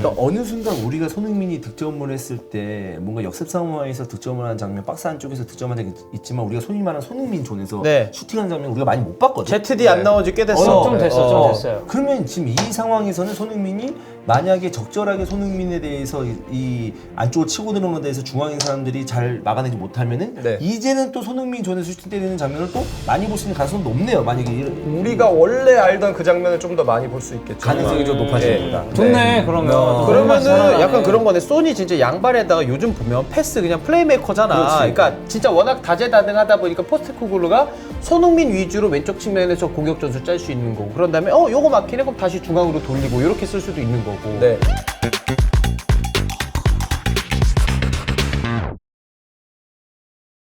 그러니까 어느 순간 우리가 손흥민이 득점을 했을 때 뭔가 역습 상황에서 득점을 하는 장면, 박스 안쪽에서 득점한 적 있지만 우리가 소위 말하는 손흥민 존에서 네. 슈팅하는 장면 우리가 많이 못 봤거든. ZD 안 나온 지 꽤 됐어. 좀 됐어, 좀 됐어요. 그러면 지금 이 상황에서는 손흥민이 만약에 적절하게 손흥민에 대해서 이 안쪽으로 치고 들어오는 것에 대해서 중앙인 사람들이 잘 막아내지 못하면은 네. 이제는 또 손흥민 존에서 슈팅 때리는 장면을 또 많이 볼 수 있는 가능성이 높네요. 만약에 우리가 원래 알던 그 장면을 좀 더 많이 볼 수 있겠죠. 가능성이 좀 높아집니다. 좋네, 그러면. 그러면은 약간 그런 거네. 소니 진짜 양발에다가 요즘 보면 패스 그냥 플레이메이커잖아. 그렇지. 그러니까 진짜 워낙 다재다능하다 보니까 포스트코글루가 손흥민 위주로 왼쪽 측면에서 공격 전술 짤 수 있는 거고. 그런 다음에 요거 막히네 그럼 다시 중앙으로 돌리고 이렇게 쓸 수도 있는 거고. 네.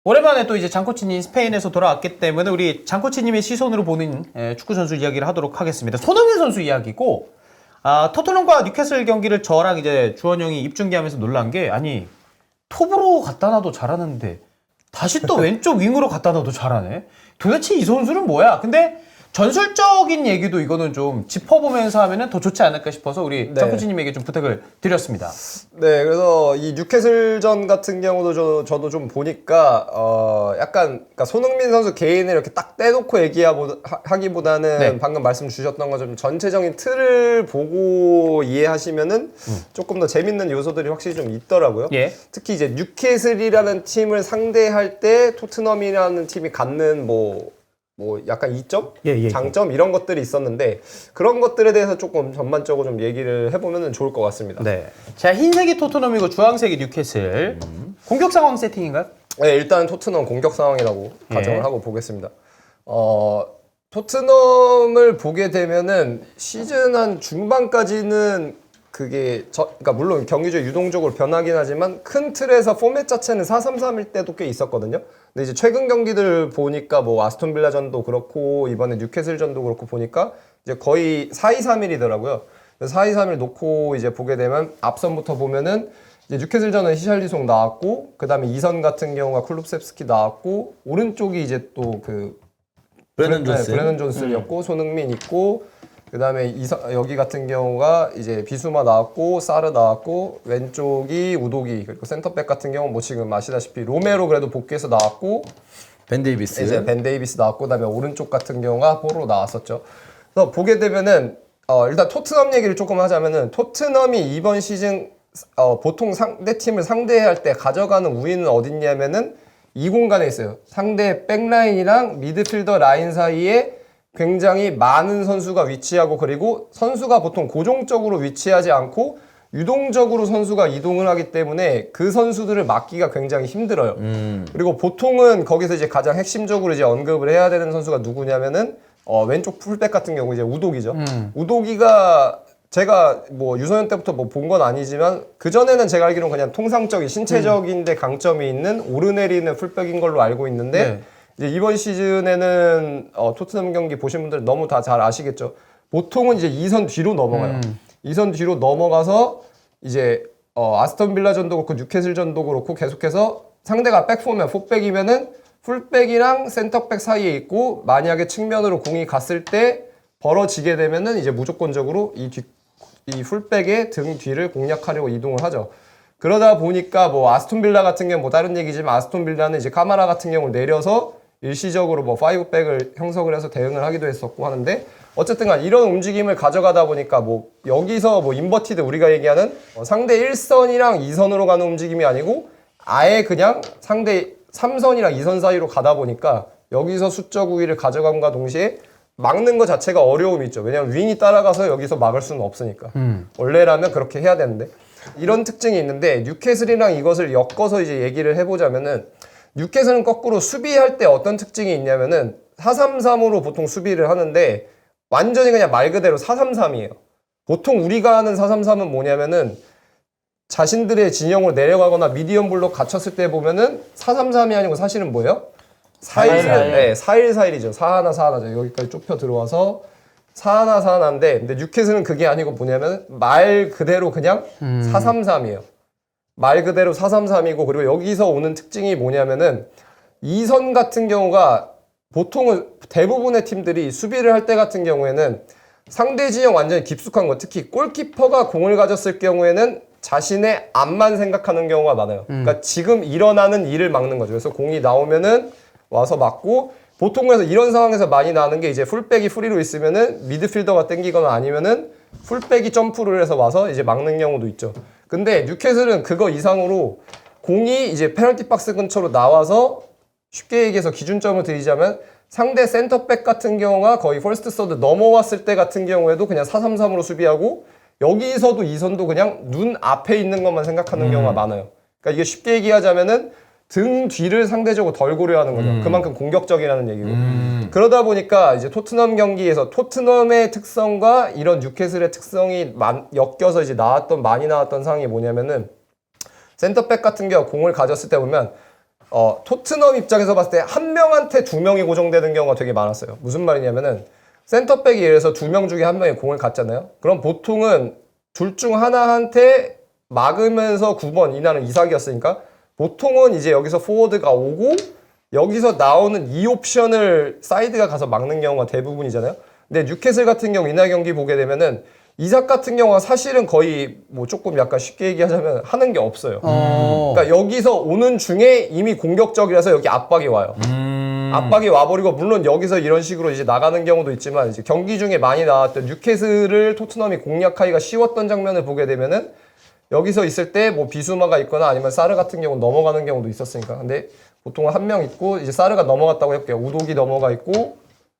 오랜만에 또 이제 장코치님 스페인에서 돌아왔기 때문에 우리 장코치님의 시선으로 보는 축구 선수 이야기를 하도록 하겠습니다. 손흥민 선수 이야기고, 토트넘과 뉴캐슬 경기를 저랑 이제 주원 형이 입중계하면서 놀란 게, 아니 톱으로 갖다 놔도 잘하는데 다시 또 왼쪽 윙으로 갖다 놔도 잘하네. 도대체 이 선수는 뭐야? 근데 전술적인 얘기도 이거는 좀 짚어보면서 하면은 더 좋지 않을까 싶어서 우리 장코치님에게 좀 부탁을 드렸습니다. 네, 그래서 이 뉴캐슬전 같은 경우도 저도 좀 보니까 약간 그러니까 손흥민 선수 개인을 이렇게 딱 떼놓고 얘기하기보다는 네. 방금 말씀 주셨던 것처럼 전체적인 틀을 보고 이해하시면은 조금 더 재밌는 요소들이 확실히 좀 있더라고요. 예. 특히 이제 뉴캐슬이라는 팀을 상대할 때 토트넘이라는 팀이 갖는 뭐 약간 이점? 예. 장점? 이런 것들이 있었는데 그런 것들에 대해서 조금 전반적으로 좀 얘기를 해보면 좋을 것 같습니다. 네. 자, 흰색이 토트넘이고 주황색이 뉴캐슬. 공격 상황 세팅인가요? 네, 일단 토트넘 공격 상황이라고 예. 가정을 하고 보겠습니다. 토트넘을 보게 되면은 시즌 한 중반까지는 그러니까 물론 경기죠 유동적으로 변하긴 하지만 큰 틀에서 포맷 자체는 4-3-3일 때도 꽤 있었거든요. 근데 이제 최근 경기들 보니까 뭐 아스톤 빌라전도 그렇고 이번에 뉴캐슬전도 그렇고 보니까 이제 거의 4-2-3-1이더라고요. 4-2-3-1 놓고 이제 보게 되면 앞선부터 보면은 이제 뉴캐슬전은 히샬리송 나왔고 그다음에 2선 같은 경우가 쿨룹셉스키 나왔고 오른쪽이 이제 또 브레넌 존슨이었고 손흥민 있고 그다음에 여기 같은 경우가 이제 비수마 나왔고 사르 나왔고 왼쪽이 우도기 그리고 센터백 같은 경우 뭐 지금 아시다시피 로메로 그래도 복귀해서 나왔고 벤 데이비스. 이제 벤 데이비스 나왔고 그다음에 오른쪽 같은 경우가 포로 나왔었죠. 그래서 보게 되면은 일단 토트넘 얘기를 조금 하자면은 토트넘이 이번 시즌 보통 상대 팀을 상대할 때 가져가는 우위는 어딨냐면은 이 공간에 있어요. 상대 백라인이랑 미드필더 라인 사이에 굉장히 많은 선수가 위치하고 그리고 선수가 보통 고정적으로 위치하지 않고 유동적으로 선수가 이동을 하기 때문에 그 선수들을 막기가 굉장히 힘들어요. 그리고 보통은 거기서 이제 가장 핵심적으로 이제 언급을 해야 되는 선수가 누구냐면은 왼쪽 풀백 같은 경우 이제 우도기죠. 우도기가 제가 뭐 유소년 때부터 뭐 본 건 아니지만 그 전에는 제가 알기로는 그냥 통상적인 신체적인데 강점이 있는 오르내리는 풀백인 걸로 알고 있는데. 네. 이제 이번 시즌에는 토트넘 경기 보신 분들 너무 다 잘 아시겠죠. 보통은 이제 2선 뒤로 넘어가요. 2선 뒤로 넘어가서 이제 아스톤 빌라전도 그렇고 뉴캐슬전도 그렇고 계속해서 상대가 백포면 포백이면은 풀백이랑 센터백 사이에 있고 만약에 측면으로 공이 갔을 때 벌어지게 되면은 이제 무조건적으로 이 풀백의 등 뒤를 공략하려고 이동을 하죠. 그러다 보니까 뭐 아스톤 빌라 같은 경우 뭐 다른 얘기지만 아스톤 빌라는 이제 카마라 같은 경우 내려서 일시적으로 뭐 5백을 형성을 해서 대응을 하기도 했었고 하는데 어쨌든 간 이런 움직임을 가져가다 보니까 뭐 여기서 뭐 인버티드 우리가 얘기하는 상대 1선이랑 2선으로 가는 움직임이 아니고 아예 그냥 상대 3선이랑 2선 사이로 가다 보니까 여기서 수적 우위를 가져감과 동시에 막는 것 자체가 어려움이 있죠. 왜냐하면 윙이 따라가서 여기서 막을 수는 없으니까. 원래라면 그렇게 해야 되는데 이런 특징이 있는데 뉴캐슬이랑 이것을 엮어서 이제 얘기를 해보자면은 뉴캐슬은 거꾸로 수비할 때 어떤 특징이 있냐면은 4-3-3으로 보통 수비를 하는데 완전히 그냥 말 그대로 4-3-3이에요. 보통 우리가 하는 4-3-3은 뭐냐면은 자신들의 진영으로 내려가거나 미디엄 블록 갇혔을 때 보면은 4-3-3이 아니고 사실은 뭐예요? 4-1-4-1. 네, 4-1-4-1이죠. 4-1-4-1죠. 여기까지 좁혀 들어와서 4-1-4-1인데 근데 뉴캐슬은 그게 아니고 뭐냐면 말 그대로 그냥 4-3-3이에요. 말 그대로 4-3-3이고 그리고 여기서 오는 특징이 뭐냐면은 2선 같은 경우가 보통은 대부분의 팀들이 수비를 할 때 같은 경우에는 상대 진영 완전히 깊숙한 거, 특히 골키퍼가 공을 가졌을 경우에는 자신의 앞만 생각하는 경우가 많아요. 그러니까 지금 일어나는 일을 막는 거죠. 그래서 공이 나오면은 와서 막고, 보통 그래서 이런 상황에서 많이 나는 게 이제 풀백이 프리로 있으면은 미드필더가 땡기거나 아니면은 풀백이 점프를 해서 와서 이제 막는 경우도 있죠. 근데 뉴캐슬은 그거 이상으로 공이 이제 페널티 박스 근처로 나와서, 쉽게 얘기해서 기준점을 드리자면 상대 센터백 같은 경우가 거의 퍼스트 서드 넘어왔을 때 같은 경우에도 그냥 4-3-3으로 수비하고, 여기서도 이선도 그냥 눈 앞에 있는 것만 생각하는 경우가 많아요. 그러니까 이게 쉽게 얘기하자면은 등 뒤를 상대적으로 덜 고려하는 거죠. 그만큼 공격적이라는 얘기고. 그러다 보니까 이제 토트넘 경기에서 토트넘의 특성과 이런 뉴캐슬의 특성이 엮여서 이제 많이 나왔던 상황이 뭐냐면은, 센터백 같은 경우 공을 가졌을 때 보면 토트넘 입장에서 봤을 때 한 명한테 두 명이 고정되는 경우가 되게 많았어요. 무슨 말이냐면은, 센터백이 예를 들어서 두 명 중에 한 명이 공을 갖잖아요. 그럼 보통은 둘 중 하나한테 막으면서 9번 이나는 이삭이었으니까 보통은 이제 여기서 포워드가 오고 여기서 나오는 이 옵션을 사이드가 가서 막는 경우가 대부분이잖아요. 근데 뉴캐슬 같은 경우 이날 경기 보게 되면은 이삭 같은 경우가 사실은 거의 뭐 조금 약간 쉽게 얘기하자면 하는 게 없어요. 그러니까 여기서 오는 중에 이미 공격적이라서 여기 압박이 와요. 압박이 와버리고, 물론 여기서 이런 식으로 이제 나가는 경우도 있지만, 이제 경기 중에 많이 나왔던 뉴캐슬을 토트넘이 공략하기가 쉬웠던 장면을 보게 되면은 여기서 있을 때 뭐 비수마가 있거나 아니면 사르 같은 경우 넘어가는 경우도 있었으니까. 근데 보통은 한 명 있고 이제 사르가 넘어갔다고 할게요. 우독이 넘어가 있고,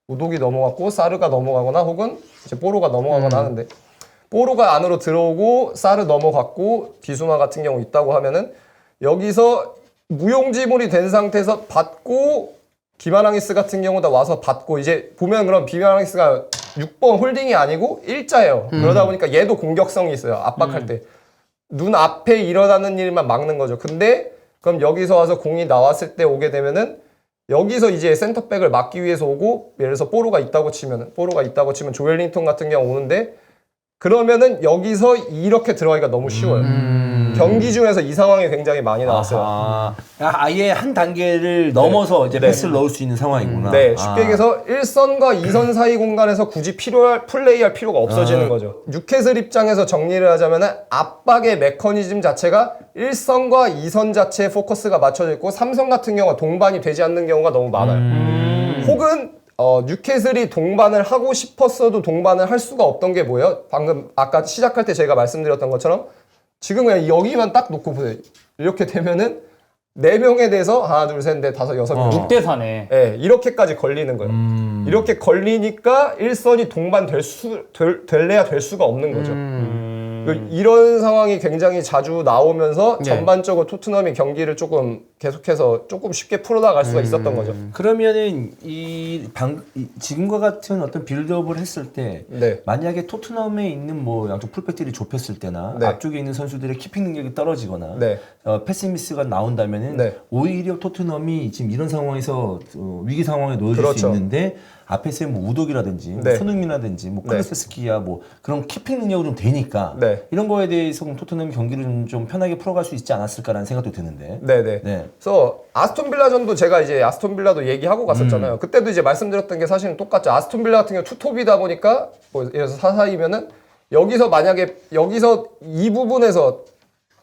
우독이 넘어갔고 사르가 넘어가거나 혹은 이제 뽀로가 넘어가거나 하는데, 뽀로가 안으로 들어오고 사르 넘어갔고 비수마 같은 경우 있다고 하면은 여기서 무용지물이 된 상태에서 받고, 비마랑이스 같은 경우도 와서 받고, 이제 보면 그럼 비마랑이스가 6번 홀딩이 아니고 일자예요. 그러다 보니까 얘도 공격성이 있어요. 압박할 때. 눈 앞에 일어나는 일만 막는 거죠. 근데 그럼 여기서 와서 공이 나왔을 때 오게 되면은 여기서 이제 센터백을 막기 위해서 오고, 예를 들어서 뽀로가 있다고 치면 조엘링턴 같은 경우 오는데, 그러면은 여기서 이렇게 들어가기가 너무 쉬워요. 경기 중에서 이 상황이 굉장히 많이 나왔어요. 아예 한 단계를 넘어서 이제 패스를 넣을 수 있는 상황이구나. 네, 쉽게 얘기해서 1선과 2선 사이 공간에서 굳이 플레이할 필요가 없어지는 거죠. 뉴캐슬 입장에서 정리를 하자면은 압박의 메커니즘 자체가 1선과 2선 자체에 포커스가 맞춰져 있고, 3선 같은 경우가 동반이 되지 않는 경우가 너무 많아요. 혹은 뉴캐슬이 동반을 하고 싶었어도 동반을 할 수가 없던 게 뭐예요? 방금 아까 시작할 때 제가 말씀드렸던 것처럼 지금 그냥 여기만 딱 놓고 보세요. 이렇게 되면은 4명에 대해서 하나, 둘, 셋, 넷, 다섯, 여섯 명. 6대 4네. 네, 이렇게까지 걸리는 거예요. 이렇게 걸리니까 1선이 될래야 될 수가 없는 거죠. 이런 상황이 굉장히 자주 나오면서 전반적으로 토트넘이 경기를 조금 계속해서 조금 쉽게 풀어나갈 수가 있었던 거죠. 그러면은 지금과 같은 어떤 빌드업을 했을 때 네. 만약에 토트넘에 있는 뭐 양쪽 풀백들이 좁혔을 때나 네. 앞쪽에 있는 선수들의 키핑 능력이 떨어지거나 네. 패스 미스가 나온다면은 네. 오히려 토트넘이 지금 이런 상황에서 위기 상황에 놓여질 수 그렇죠. 있는데 앞에서 뭐 우독이라든지 뭐 네. 손흥민이라든지 뭐 네. 클루세스키야 뭐 그런 키핑 능력이 좀 되니까 네. 이런 거에 대해서 토트넘이 경기를 좀 편하게 풀어갈 수 있지 않았을까라는 생각도 드는데. 네네. 네. 그래서 아스톤 빌라전도 제가 이제 아스톤 빌라도 얘기하고 갔었잖아요. 그때도 이제 말씀드렸던 게 사실은 똑같죠. 아스톤 빌라 같은 경우 투톱이다 보니까 뭐 예를 들어서 4-4이면은 여기서 만약에 여기서 이 부분에서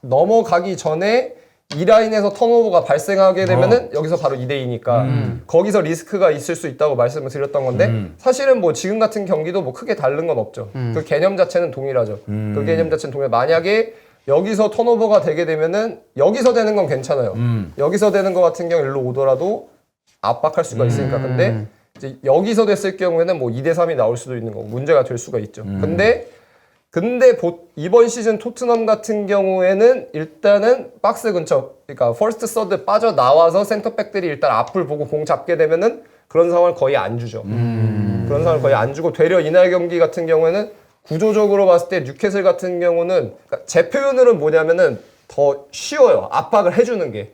넘어가기 전에 이 라인에서 턴오버가 발생하게 되면은 여기서 바로 2대2니까 거기서 리스크가 있을 수 있다고 말씀을 드렸던 건데 사실은 뭐 지금 같은 경기도 뭐 크게 다른 건 없죠. 그 개념 자체는 동일하죠. 그 개념 자체는 동일. 만약에 여기서 턴오버가 되게 되면은 여기서 되는 건 괜찮아요. 여기서 되는 거 같은 경우 일로 오더라도 압박할 수가 있으니까. 근데 이제 여기서 됐을 경우에는 뭐 2대3이 나올 수도 있는 거고 문제가 될 수가 있죠. 근데 이번 시즌 토트넘 같은 경우에는 일단은 박스 근처, 그러니까 퍼스트 서드 빠져나와서 센터백들이 일단 앞을 보고 공 잡게 되면은 그런 상황을 거의 안 주죠. 그런 상황을 거의 안 주고 되려 이날 경기 같은 경우에는 구조적으로 봤을 때 뉴캐슬 같은 경우는 그러니까 제 표현으로는 뭐냐면은 더 쉬워요. 압박을 해주는 게.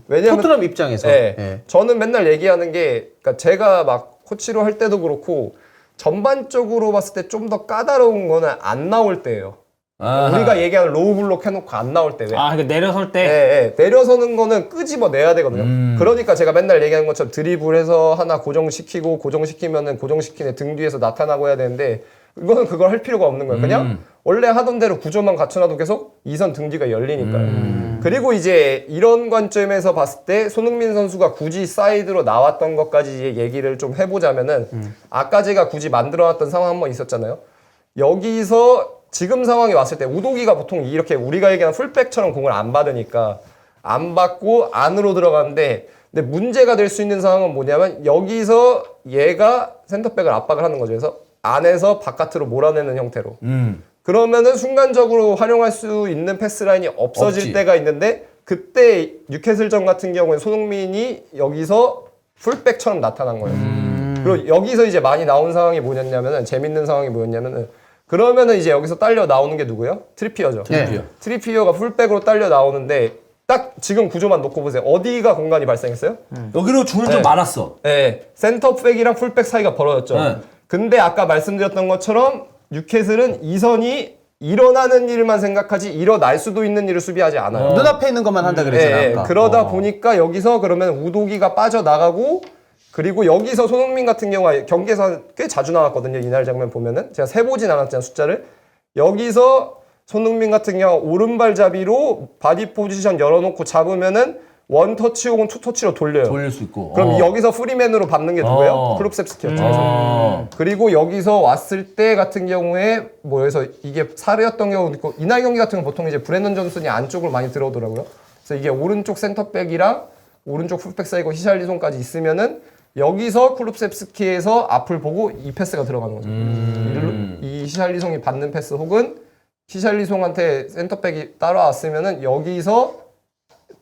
왜냐면 토트넘 입장에서. 네, 예. 저는 맨날 얘기하는 게 그러니까 제가 막 코치로 할 때도 그렇고 전반적으로 봤을 때 좀 더 까다로운 거는 안 나올 때예요. 우리가 얘기하는 로우 블록 해놓고 안 나올 때. 왜? 아, 그러니까 내려설 때. 네, 내려서는 거는 끄집어내야 되거든요. 그러니까 제가 맨날 얘기하는 것처럼 드리블해서 하나 고정시키고 고정시키면은 고정시킨 애 등 뒤에서 나타나고 해야 되는데 이거는 그걸 할 필요가 없는 거예요. 그냥 원래 하던 대로 구조만 갖춰놔도 계속 2선 등 뒤가 열리니까요. 그리고 이제 이런 관점에서 봤을 때 손흥민 선수가 굳이 사이드로 나왔던 것까지 이제 얘기를 좀 해보자면은 아까 제가 굳이 만들어놨던 상황 한번 있었잖아요. 여기서 지금 상황이 왔을 때 우도기가 보통 이렇게 우리가 얘기하는 풀백처럼 공을 안 받으니까 안 받고 안으로 들어가는데 근데 문제가 될 수 있는 상황은 뭐냐면 여기서 얘가 센터백을 압박을 하는 거죠. 그래서 안에서 바깥으로 몰아내는 형태로. 그러면은 순간적으로 활용할 수 있는 패스라인이 없어질 없지. 때가 있는데 그때 뉴캐슬전 같은 경우에 손흥민이 여기서 풀백처럼 나타난 거예요. 그리고 여기서 이제 많이 나온 상황이 뭐였냐면은 재밌는 상황이 뭐였냐면은 그러면은 이제 여기서 딸려 나오는 게 누구예요? 트리피어죠. 트리피어. 트리피어가 풀백으로 딸려 나오는데 딱 지금 구조만 놓고 보세요. 어디가 공간이 발생했어요? 여기로 주는 좀 많았어. 네, 센터백이랑 풀백 사이가 벌어졌죠. 네. 근데 아까 말씀드렸던 것처럼 뉴캐슬은 이선이 일어나는 일만 생각하지 일어날 수도 있는 일을 수비하지 않아요. 눈앞에 있는 것만 한다 그랬잖아. 네, 아까. 그러다 보니까 여기서 그러면 우도기가 빠져나가고 그리고 여기서 손흥민 같은 경우가 경기에서 꽤 자주 나왔거든요. 이날 장면 보면은 제가 세보진 않았잖아요. 숫자를. 여기서 손흥민 같은 경우 오른발잡이로 바디 포지션 열어놓고 잡으면은 원터치 혹은 투터치로 돌려요. 돌릴 수 있고. 그럼 여기서 프리맨으로 밟는 게 누구예요? 클룹셉스키였죠. 그리고 여기서 왔을 때 같은 경우에 뭐 여기서 이게 사르였던 경우도 있고 이날 경기 같은 건 보통 이제 브랜던 존슨이 안쪽으로 많이 들어오더라고요. 그래서 이게 오른쪽 센터백이랑 오른쪽 풀백 사이고 히샬리송까지 있으면은 여기서 클룹셉스키에서 앞을 보고 이 패스가 들어가는 거죠. 이 히샬리송이 받는 패스 혹은 히샬리송한테 센터백이 따라왔으면은 여기서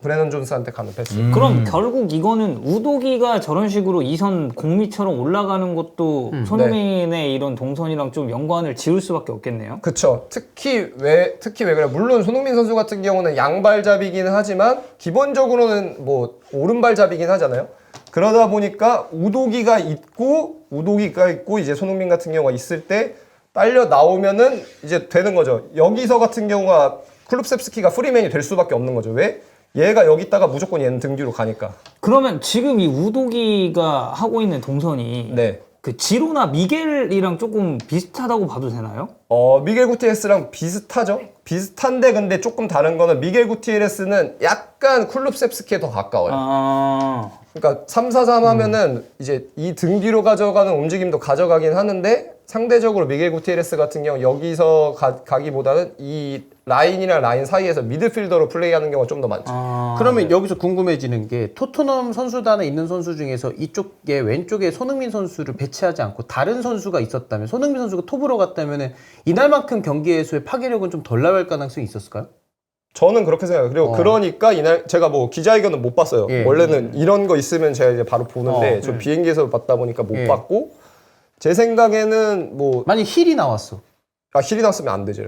브레넌 존스한테 가는 패스. 그럼 결국 이거는 우도기가 저런 식으로 2선 공미처럼 올라가는 것도 손흥민의 이런 동선이랑 좀 연관을 지을 수밖에 없겠네요. 그쵸. 특히 왜 그래? 물론 손흥민 선수 같은 경우는 양발잡이기는 하지만 기본적으로는 뭐 오른발잡이긴 하잖아요. 그러다 보니까 우도기가 있고 이제 손흥민 같은 경우가 있을 때 딸려 나오면은 이제 되는 거죠. 여기서 같은 경우가 클룹셉스키가 프리맨이 될 수밖에 없는 거죠. 왜? 얘가 여기 있다가 무조건 얘는 등 뒤로 가니까. 그러면 지금 이 우도기가 하고 있는 동선이 네. 그 지로나 미겔이랑 조금 비슷하다고 봐도 되나요? 미겔 구티에스랑 비슷하죠. 비슷한데 근데 조금 다른 거는 미겔 구티에스는 약간 쿨룹셉스키에 더 가까워요. 그러니까 3-4-3 하면은 이제 이 등 뒤로 가져가는 움직임도 가져가긴 하는데 상대적으로 미겔 구티에레스 같은 경우 여기서 가기보다는 이 라인이랑 라인 사이에서 미드필더로 플레이하는 경우가 좀 더 많죠. 그러면 여기서 궁금해지는 게 토트넘 선수단에 있는 선수 중에서 이쪽에 왼쪽에 손흥민 선수를 배치하지 않고 다른 선수가 있었다면 손흥민 선수가 톱으로 갔다면 이날만큼 경기에서의 파괴력은 좀 덜 나올 가능성이 있었을까요? 저는 그렇게 생각해요. 그리고 그러니까 이날 제가 뭐 기자회견은 못 봤어요. 예. 원래는 이런 거 있으면 제가 이제 바로 보는데 저 비행기에서 봤다 보니까 못 봤고 제 생각에는 뭐 만약 힐이 나왔어. 힐이 났으면 안 되죠.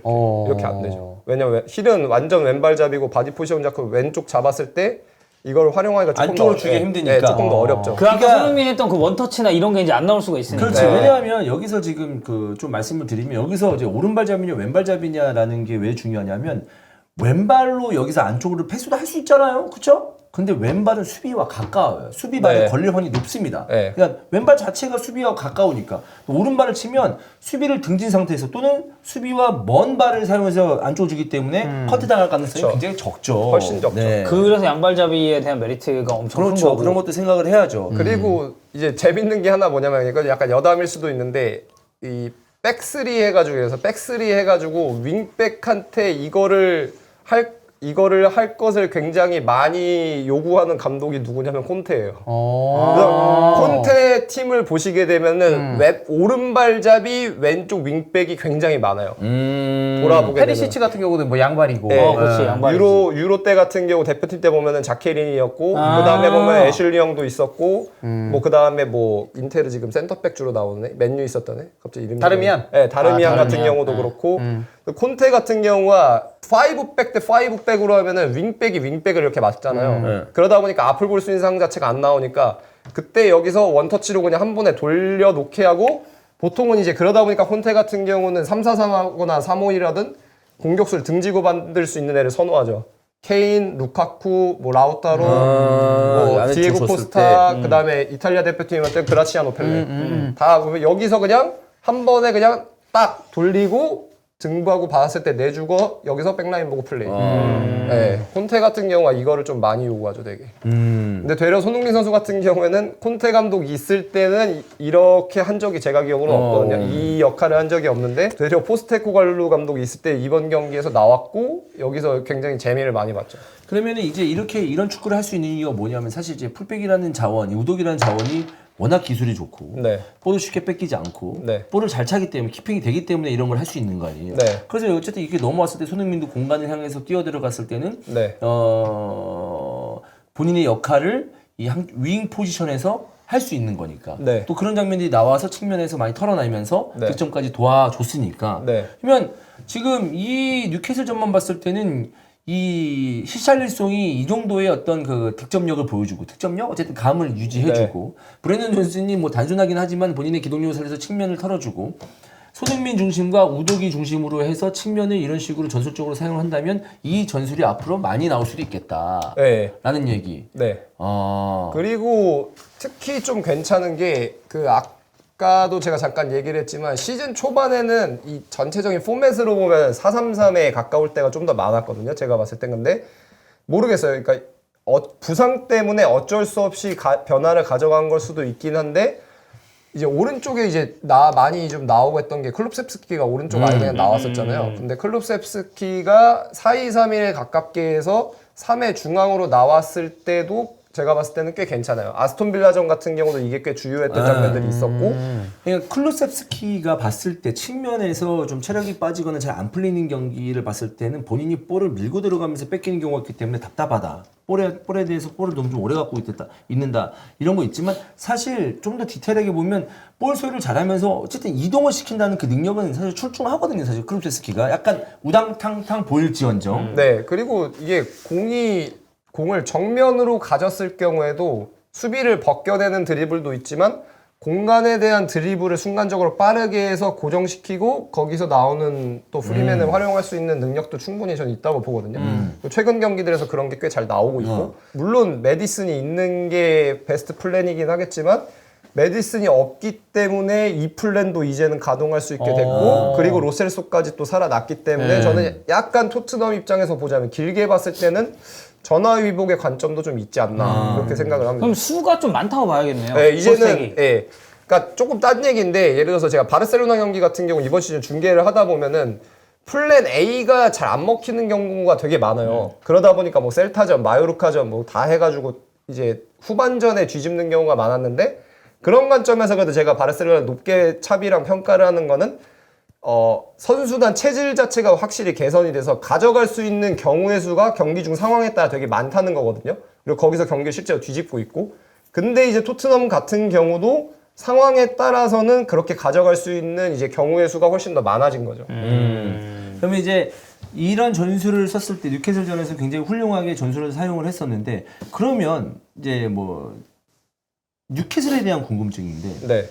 이렇게 안 되죠. 왜냐면 힐은 완전 왼발잡이고 바디 포지션 잡고 왼쪽 잡았을 때 이걸 활용하기가 조금 안쪽으로 더 주기 힘드니까. 조금 더 어렵죠. 그 아까 손흥민이 했던 그 원터치나 이런 게 이제 안 나올 수가 있으니까. 그렇지. 왜냐하면 여기서 지금 그 좀 말씀을 드리면 여기서 이제 오른발잡이냐 왼발잡이냐라는 게 왜 중요하냐면 왼발로 여기서 안쪽으로 패스도 할 수 있잖아요. 그렇죠? 근데 왼발은 수비와 가까워요. 수비발에 걸릴 확률이 높습니다. 네. 그러니까 왼발 자체가 수비와 가까우니까 오른발을 치면 수비를 등진 상태에서 또는 수비와 먼 발을 사용해서 안쪽으로 주기 때문에 커트 당할 가능성이 그쵸. 굉장히 적죠. 훨씬 적죠. 그래서 양발잡이에 대한 메리트가 엄청 큰 그렇죠. 거고. 그런 것도 생각을 해야죠. 그리고 이제 재밌는 게 하나 뭐냐면 이건 약간 여담일 수도 있는데 이 백스리 해가지고 그래서 백스리 해가지고 윙백한테 이거를 할 것을 굉장히 많이 요구하는 감독이 누구냐면 콘테예요. 그래서 콘테 팀을 보시게 되면은 오른발잡이 왼쪽 윙백이 굉장히 많아요. 돌아보게 페리시치 같은 경우는 뭐 양발이고. 네. 그렇지, 양발이지. 유로 때 같은 경우 대표팀 때 보면은 자케린이었고 그 다음에 보면 애슐리 형도 있었고 뭐 그 다음에 뭐 인테르 지금 센터백 주로 나오네 맨유 있었던 애 갑자기 이름이 다르미안? 네, 다르미안 같은 경우도 그렇고 콘테 같은 경우가 5백 대 5백으로 하면은 윙백이 윙백을 이렇게 맞잖아요. 그러다 보니까 앞을 볼 수 있는 상황 자체가 안 나오니까 그때 여기서 원터치로 그냥 한 번에 돌려놓게 하고 보통은 이제 그러다 보니까 콘테 같은 경우는 3-4-3 하거나 3-5-1하든 공격수를 등지고 만들 수 있는 애를 선호하죠. 케인, 루카쿠, 뭐 라우타로, 뭐 안에 디에고 줬을 코스타, 그다음에 이탈리아 대표팀한테 그라치아노 펠레. 다 보면 여기서 그냥 한 번에 그냥 딱 돌리고 등부하고 받았을 때 내주고 여기서 백라인 보고 플레이. 네, 콘테 같은 경우가 이거를 좀 많이 요구하죠, 되게. 근데 되려 손흥민 선수 같은 경우에는 콘테 감독이 있을 때는 이렇게 한 적이 제가 기억으로는 없거든요. 이 역할을 한 적이 없는데 되려 포스테코글루 감독이 있을 때 이번 경기에서 나왔고 여기서 굉장히 재미를 많이 봤죠. 그러면은 이제 이런 축구를 할 수 있는 이유가 뭐냐면 사실 이제 풀백이라는 자원, 우독이라는 자원이 워낙 기술이 좋고 네. 볼을 쉽게 뺏기지 않고 네. 볼을 잘 차기 때문에 키핑이 되기 때문에 이런 걸 할 수 있는 거 아니에요. 네. 그래서 어쨌든 이렇게 넘어왔을 때 손흥민도 공간을 향해서 뛰어 들어갔을 때는 네. 본인의 역할을 이 윙 포지션에서 할 수 있는 거니까. 네. 또 그런 장면들이 나와서 측면에서 많이 털어내면서 네. 득점까지 도와줬으니까. 네. 그러면 지금 이 뉴캐슬 전만 봤을 때는 이 히샬리송이 이 정도의 어떤 그 득점력을 보여주고 득점력 어쨌든 감을 유지해주고 브레넌 존슨이 뭐 단순하긴 하지만 본인의 기동력을 살려서 측면을 털어주고 손흥민 중심과 우독이 중심으로 해서 측면을 이런 식으로 전술적으로 사용한다면 이 전술이 앞으로 많이 나올 수도 있겠다. 네. 라는 얘기. 네. 아. 그리고 특히 좀 괜찮은 게 그 아까도 제가 잠깐 얘기를 했지만 시즌 초반에는 이 전체적인 포맷으로 보면 4-3-3에 가까울 때가 좀 더 많았거든요. 제가 봤을 땐 근데 모르겠어요. 그러니까 부상 때문에 어쩔 수 없이 변화를 가져간 걸 수도 있긴 한데 이제 오른쪽에 이제 많이 좀 나오고 했던 게 클룹셉스키가 오른쪽 아예 그냥 나왔었잖아요. 근데 클룹셉스키가 4-2-3-1에 가깝게 해서 3의 중앙으로 나왔을 때도 제가 봤을 때는 꽤 괜찮아요. 아스톤 빌라전 같은 경우도 이게 꽤 주요했던 장면들이 있었고. 그러니까 클루셉스키가 봤을 때 측면에서 좀 체력이 빠지거나 잘 안 풀리는 경기를 봤을 때는 본인이 볼을 밀고 들어가면서 뺏기는 경우가 있기 때문에 답답하다. 볼에 대해서 볼을 너무 좀 오래 갖고 있는다. 이런 거 있지만 사실 좀 더 디테일하게 보면 볼 소유를 잘하면서 어쨌든 이동을 시킨다는 그 능력은 사실 출중하거든요. 사실 클루셉스키가 약간 우당탕탕 보일지언정. 네. 그리고 이게 공을 정면으로 가졌을 경우에도 수비를 벗겨내는 드리블도 있지만 공간에 대한 드리블을 순간적으로 빠르게 해서 고정시키고 거기서 나오는 또 프리맨을 활용할 수 있는 능력도 충분히 저는 있다고 보거든요. 최근 경기들에서 그런 게 꽤 잘 나오고 있고 물론 메디슨이 있는 게 베스트 플랜이긴 하겠지만 메디슨이 없기 때문에 이 플랜도 이제는 가동할 수 있게 됐고 그리고 로셀소까지 또 살아났기 때문에 저는 약간 토트넘 입장에서 보자면 길게 봤을 때는 전화위복의 관점도 좀 있지 않나 그렇게 생각을 합니다. 그럼 수가 좀 많다고 봐야겠네요. 네, 이제는 포스텍이. 그러니까 조금 딴 얘기인데 예를 들어서 제가 바르셀로나 경기 같은 경우 이번 시즌 중계를 하다 보면은 플랜 A가 잘 안 먹히는 경우가 되게 많아요. 그러다 보니까 뭐 셀타전, 마요르카전 뭐 다 해가지고 이제 후반전에 뒤집는 경우가 많았는데 그런 관점에서 그래도 제가 바르셀로나 높게 차비랑 평가를 하는 거는 선수단 체질 자체가 확실히 개선이 돼서 가져갈 수 있는 경우의 수가 경기 중 상황에 따라 되게 많다는 거거든요. 그리고 거기서 경기를 실제로 뒤집고 있고. 근데 이제 토트넘 같은 경우도 상황에 따라서는 그렇게 가져갈 수 있는 이제 경우의 수가 훨씬 더 많아진 거죠. 그러면 이제 이런 전술을 썼을 때 뉴캐슬전에서 굉장히 훌륭하게 전술을 사용을 했었는데 그러면 이제 뭐 뉴캐슬에 대한 궁금증인데 네.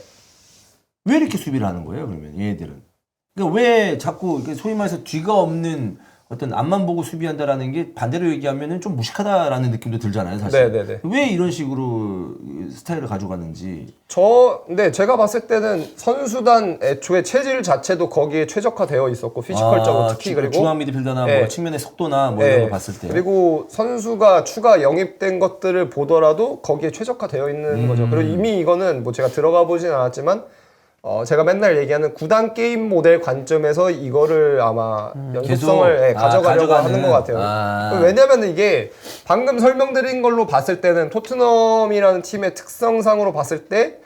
왜 이렇게 수비를 하는 거예요? 그러면 얘네들은 그러니까 왜 자꾸 이렇게 소위 말해서 뒤가 없는 어떤 앞만 보고 수비한다라는 게 반대로 얘기하면은 좀 무식하다라는 느낌도 들잖아요, 사실. 네네네. 왜 이런 식으로 스타일을 가져가는지. 근데 제가 봤을 때는 선수단 애초에 체질 자체도 거기에 최적화되어 있었고 피지컬적으로 특히 그리고 중앙 미드필더나 네. 뭐 측면의 속도나 뭐 이런 거 봤을 때. 그리고 선수가 추가 영입된 것들을 보더라도 거기에 최적화되어 있는 거죠. 그리고 이미 이거는 뭐 제가 들어가 보진 않았지만 제가 맨날 얘기하는 구단 게임 모델 관점에서 이거를 아마 연속성을 가져가려고 하는 것 같아요. 왜냐면 이게 방금 설명드린 걸로 봤을 때는 토트넘이라는 팀의 특성상으로 봤을 때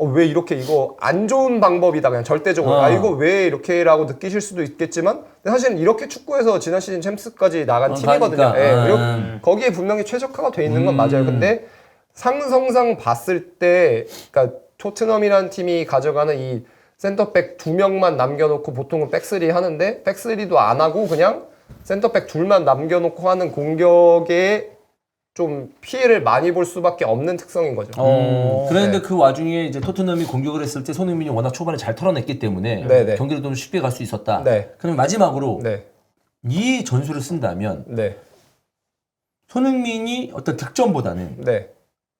왜 이렇게 이거 안 좋은 방법이다 그냥 절대적으로 이거 왜 이렇게라고 느끼실 수도 있겠지만 사실은 이렇게 축구에서 지난 시즌 챔스까지 나간 팀이거든요. 그리고 거기에 분명히 최적화가 돼 있는 건 맞아요. 근데 상성상 봤을 때 그러니까 토트넘이라는 팀이 가져가는 이 센터백 2명만 남겨놓고 보통은 백스리 하는데 백스리도 안 하고 그냥 센터백 둘만 남겨놓고 하는 공격에 좀 피해를 많이 볼 수밖에 없는 특성인 거죠. 그런데 그 와중에 이제 토트넘이 공격을 했을 때 손흥민이 워낙 초반에 잘 털어냈기 때문에 네네. 경기를 좀 쉽게 갈 수 있었다. 네. 그럼 마지막으로 네. 이 전술을 쓴다면 네. 손흥민이 어떤 득점보다는 네.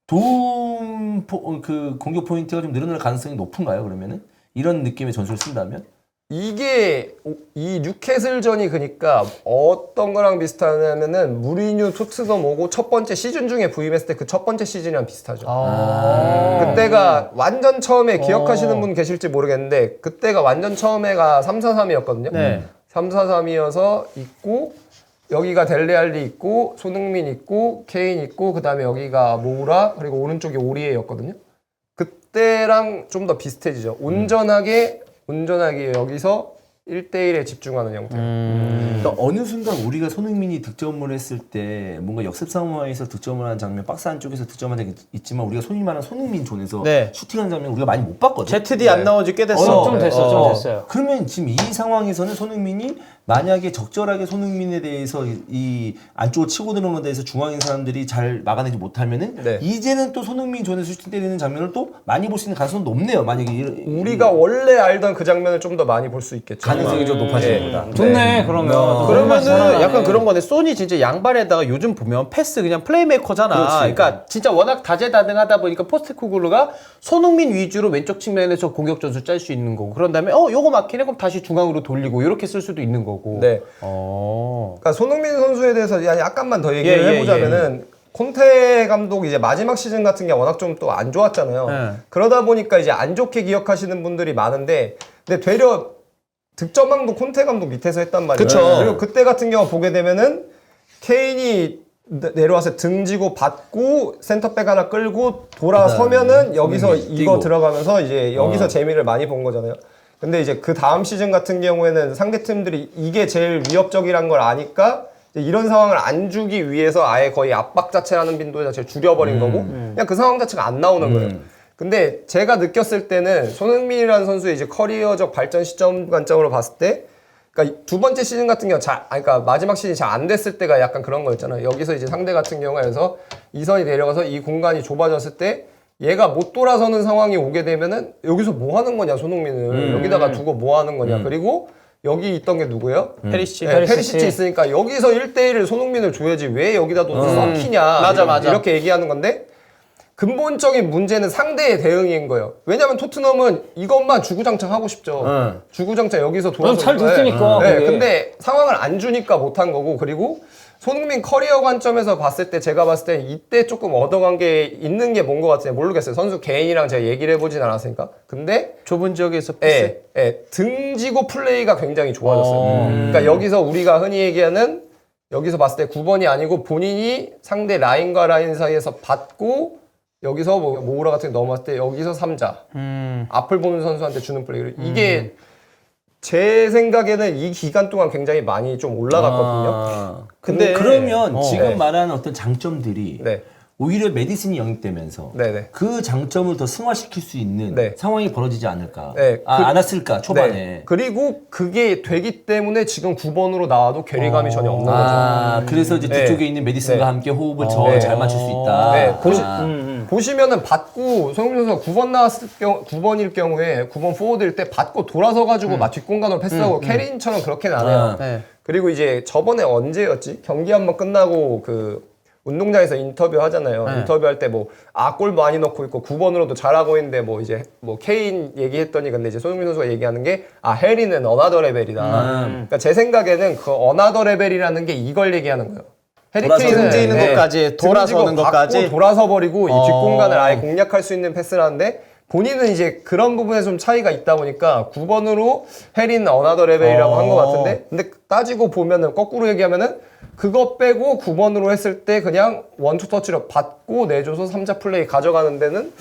그 공격 포인트가 좀 늘어날 가능성이 높은가요? 그러면은 이런 느낌의 전술을 쓴다면? 이게 이 뉴캐슬전이 그러니까 어떤 거랑 비슷하냐면은 무리뉴 토트넘 오고 첫 번째 시즌 중에 부임했을 때 그 첫 번째 시즌이랑 비슷하죠. 그때가 완전 처음에 기억하시는 분 계실지 모르겠는데 그때가 완전 처음에가 3-4-3이었거든요. 네. 3-4-3이어서 있고 여기가 델레알리 있고 손흥민 있고 케인 있고 그다음에 여기가 모우라 그리고 오른쪽이 오리에였거든요. 그때랑 좀 더 비슷해지죠. 온전하게 여기서 1대1에 집중하는 형태. 그러니까 어느 순간 우리가 손흥민이 득점을 했을 때 뭔가 역습 상황에서 득점을 하는 장면, 박스 안쪽에서 득점하는 게 있지만 우리가 손이 많은 손흥민 존에서 네. 슈팅하는 장면 우리가 많이 못 봤거든. ZD 안 나온 지 꽤 됐어. 좀 됐어, 좀 됐어요. 그러면 지금 이 상황에서는 손흥민이 만약에 적절하게 손흥민에 대해서 이 안쪽으로 치고 들어오는 데에서 중앙에 있는 사람들이 잘 막아내지 못하면은 네. 이제는 또 손흥민 존에서 슈팅 때리는 장면을 또 많이 볼 수 있는 가능성이 높네요. 만약에 우리가 원래 알던 그 장면을 좀 더 많이 볼 수 있겠죠. 가능성이 좀 높아지는 거다. 좋네, 그러면. 그러면은 약간 그런 거네. 소니 진짜 양발에다가 요즘 보면 패스 그냥 플레이메이커잖아. 그렇지. 그러니까 진짜 워낙 다재다능하다 보니까 포스트코글루가 손흥민 위주로 왼쪽 측면에서 공격 전술 짤 수 있는 거고. 그런 다음에 요거 막히네 그럼 다시 중앙으로 돌리고 이렇게 쓸 수도 있는 거고. 네. 어. 그러니까 손흥민 선수에 대해서 약간만 더 얘기를 해보자면은 콘테 감독 이제 마지막 시즌 같은 게 워낙 좀 또 안 좋았잖아요. 네. 그러다 보니까 이제 안 좋게 기억하시는 분들이 많은데, 근데 되려 득점왕도 콘테 감독 밑에서 했단 말이에요. 그쵸. 그리고 그때 같은 경우 보게 되면은 케인이 내려와서 등지고 받고 센터백 하나 끌고 돌아서면은 여기서 이거 뛰고. 들어가면서 이제 여기서 재미를 많이 본 거잖아요. 근데 이제 그 다음 시즌 같은 경우에는 상대 팀들이 이게 제일 위협적이란 걸 아니까 이제 이런 상황을 안 주기 위해서 아예 거의 압박 자체라는 빈도 자체를 줄여버린 거고 그냥 그 상황 자체가 안 나오는 거예요. 근데 제가 느꼈을 때는 손흥민이라는 선수의 이제 커리어적 발전 시점 관점으로 봤을 때 그러니까 두 번째 시즌 같은 경우 그러니까 마지막 시즌이 잘 안 됐을 때가 약간 그런 거였잖아요. 여기서 이제 상대 같은 경우에서 이선이 내려가서 이 공간이 좁아졌을 때 얘가 못 돌아서는 상황이 오게 되면은 여기서 뭐 하는 거냐 손흥민을 여기다가 두고 뭐 하는 거냐 그리고 여기 있던 게 누구예요? 페리시치. 네, 페리시치 있으니까 여기서 1대1을 손흥민을 줘야지 왜 여기다 둬서 썩히냐 맞아. 이렇게 얘기하는 건데 근본적인 문제는 상대의 대응인 거예요. 왜냐면 토트넘은 이것만 주구장창 하고 싶죠. 주구장창 여기서 돌아서 잘 됐으니까. 네, 그게. 근데 상황을 안 주니까 못한 거고 그리고 손흥민 커리어 관점에서 봤을 때 제가 봤을 때 이때 조금 얻어간 게 있는 게 뭔 것 같아요. 모르겠어요. 선수 개인이랑 제가 얘기를 해보진 않았으니까. 근데 좁은 지역에서 패스. 등지고 플레이가 굉장히 좋아졌어요. 그러니까 여기서 우리가 흔히 얘기하는 여기서 봤을 때 9번이 아니고 본인이 상대 라인과 라인 사이에서 받고 여기서 뭐 모우라 같은 게 넘어왔을 때 여기서 3자 앞을 보는 선수한테 주는 플레이 이게 제 생각에는 이 기간 동안 굉장히 많이 좀 올라갔거든요. 근데 그러면 지금 네. 말하는 어떤 장점들이 네. 오히려 메디슨이 영입되면서 네네. 그 장점을 더 승화시킬 수 있는 네. 상황이 벌어지지 않을까? 네. 안 왔을까 초반에? 네. 그리고 그게 되기 때문에 지금 9번으로 나와도 괴리감이 전혀 없는 거죠. 그래서 이제 네. 뒤쪽에 있는 메디슨과 네. 함께 호흡을 네. 잘 맞출 수 있다. 네. 아. 보시면은 받고 손흥민 선수가 9번 나왔을 경우 9번일 경우에 9번 포워드일 때 받고 돌아서 가지고 막 뒷공간으로 패스하고 캐린처럼 그렇게는 안 해요. 네. 그리고 이제 저번에 언제였지? 경기 한번 끝나고 그 운동장에서 인터뷰 하잖아요. 인터뷰할 때 뭐 골 많이 넣고 있고 9번으로도 잘하고 있는데 뭐 이제 뭐 케인 얘기했더니 근데 이제 손흥민 선수가 얘기하는 게 해리는 어나더 레벨이다. 그러니까 제 생각에는 그 어나더 레벨이라는 게 이걸 얘기하는 거예요. 해리 케인은 등지는 것까지, 돌아서는 것까지. 돌아서 버리고 이 뒷공간을 아예 공략할 수 있는 패스를 하는데 본인은 이제 그런 부분에 좀 차이가 있다 보니까 9번으로 해리는 어나더 레벨이라고 한 것 같은데 근데 따지고 보면은 거꾸로 얘기하면은 그거 빼고 9번으로 했을 때 그냥 원투 터치로 받고 내줘서 3자 플레이 가져가는 데는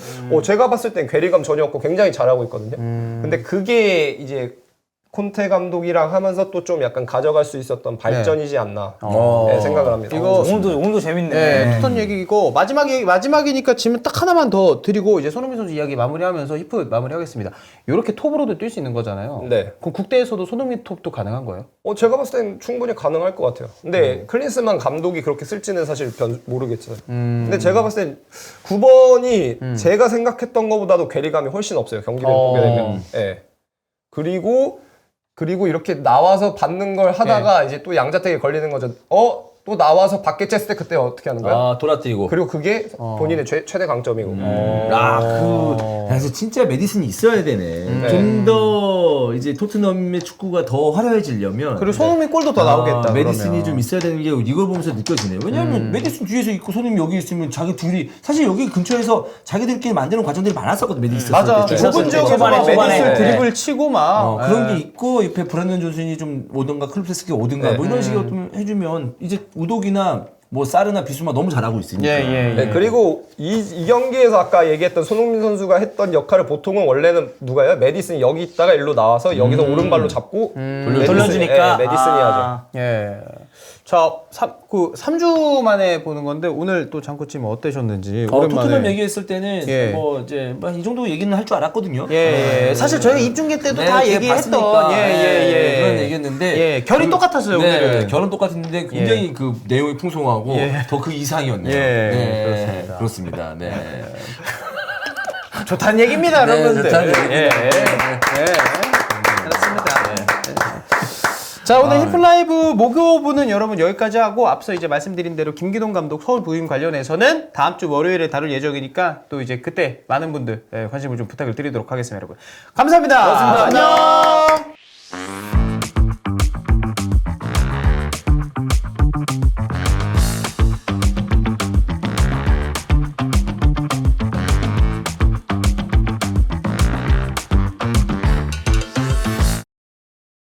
제가 봤을 땐 괴리감 전혀 없고 굉장히 잘하고 있거든요. 근데 그게 이제 콘테 감독이랑 하면서 또 좀 약간 가져갈 수 있었던 발전이지 않나 네, 생각을 합니다. 이거 오늘도 재밌네. 네, 투턴 얘기고 마지막이니까 질문 딱 하나만 더 드리고 이제 손흥민 선수 이야기 마무리하면서 히프 마무리하겠습니다. 이렇게 톱으로도 뛸 수 있는 거잖아요. 네. 그럼 국대에서도 손흥민 톱도 가능한 거예요? 제가 봤을 땐 충분히 가능할 것 같아요. 근데 클린스만 감독이 그렇게 쓸지는 사실 모르겠잖아요. 근데 제가 봤을 땐 9번이 제가 생각했던 것보다도 괴리감이 훨씬 없어요. 경기를 보게 되면. 예. 그리고 이렇게 나와서 받는 걸 하다가 이제 또 양자택에 걸리는 거죠. 또 나와서 받게 쨌을 때 그때 어떻게 하는 거야? 돌아뛰고. 그리고 그게 본인의 최대 강점이고. 그래서 진짜 메디슨이 있어야 되네. 좀 더 더 이제 토트넘의 축구가 더 화려해지려면 그리고 손흥민 골도 더 나오겠다. 메디슨이 그러면. 좀 있어야 되는 게 이걸 보면서 느껴지네요. 왜냐하면 메디슨 뒤에서 있고 손흥민 여기 있으면 자기 둘이 사실 여기 근처에서 자기들끼리 만드는 과정들이 많았었거든. 메디슨 맞아. 있을 때. 좁은 지역에서 초반에, 막 초반에. 메디슨 네. 드리블 치고 막 그런 게 있고 옆에 브랜든 존슨이 좀 오든가 클루프스키가 오든가 뭐 이런 식으로 좀 해주면 이제 우독이나 뭐 사르나 비수마 너무 잘하고 있으니까. 네, 그리고 이 경기에서 아까 얘기했던 손흥민 선수가 했던 역할을 보통은 원래는 누가요? 메디슨이 여기 있다가 일로 나와서 여기서 오른발로 잡고 돌려주니까. 메디슨이 하죠. 예. 자, 3주 만에 보는 건데 오늘 또 장코치님 어떠셨는지 오랜만에. 토트넘 얘기했을 때는 예. 뭐 이제 이 정도 얘기는 할 줄 알았거든요. 예. 사실 저희가 입중계 때도 네, 다 그냥 얘기했던 봤으니까. 예. 그런 얘기였는데 예, 결이 똑같았어요, 오늘은. 결은 똑같은데 굉장히 그 내용이 풍성하고 예. 더 그 이상이었네요. 예, 네, 그렇습니다. 그렇습니다. 네. 좋다는 얘기입니다, 네, 여러분들. 좋다는 얘기입니다. 예. 그렇습니다. 자, 오늘 히플라이브 목요부는 여러분 여기까지 하고 앞서 이제 말씀드린 대로 김기동 감독 서울 부임 관련해서는 다음 주 월요일에 다룰 예정이니까 또 이제 그때 많은 분들 관심을 좀 부탁을 드리도록 하겠습니다, 여러분. 감사합니다. 고맙습니다. 안녕.